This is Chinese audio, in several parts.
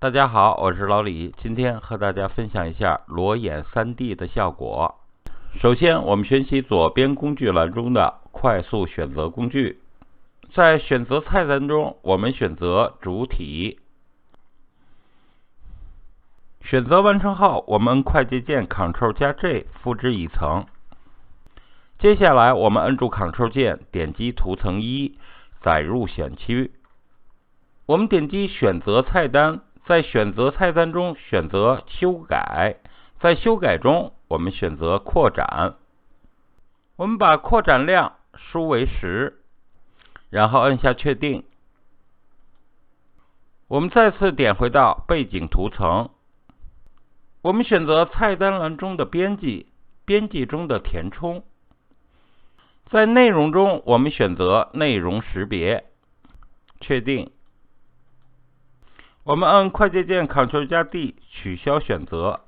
大家好，我是老李，今天和大家分享一下裸眼 3D 的效果。首先，我们学习左边工具栏中的快速选择工具。在选择菜单中，我们选择主体。选择完成后，我们按快捷键 Ctrl+J 复制一层。接下来，我们按住 Ctrl 键，点击图层1，载入选区。我们点击选择菜单，在选择菜单中选择修改，在修改中我们选择扩展。我们把扩展量输为10，然后按下确定。我们再次点回到背景图层，我们选择菜单栏中的编辑，编辑中的填充。在内容中，我们选择内容识别，确定。我们按快捷键 Ctrl+D 取消选择。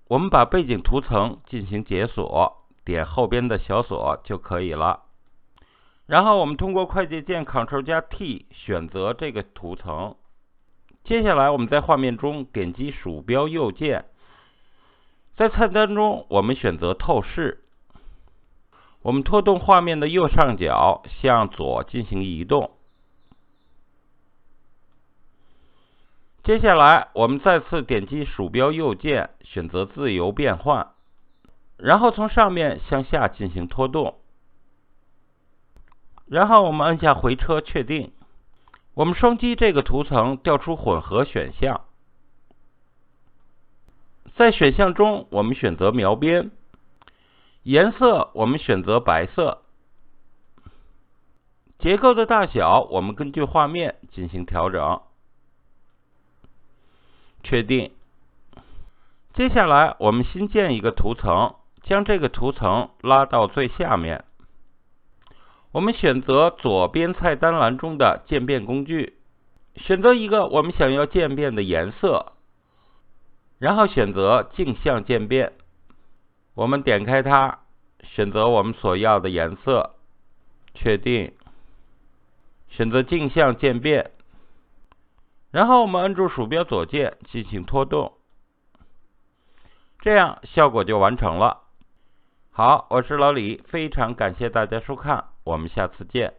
我们把背景图层进行解锁，点后边的小锁就可以了。然后我们通过快捷键 Ctrl+T 选择这个图层。接下来我们在画面中点击鼠标右键，在菜单中我们选择透视。我们拖动画面的右上角向左进行移动。接下来我们再次点击鼠标右键，选择自由变换，然后从上面向下进行拖动。然后我们按下回车确定。我们双击这个图层调出混合选项。在选项中我们选择描边，颜色我们选择白色，结构的大小我们根据画面进行调整。确定。接下来我们新建一个图层，将这个图层拉到最下面。我们选择左边菜单栏中的渐变工具，选择一个我们想要渐变的颜色，然后选择镜像渐变。我们点开它，选择我们所要的颜色，确定。选择镜像渐变。然后我们按住鼠标左键进行拖动，这样效果就完成了。好，我是老李，非常感谢大家收看，我们下次见。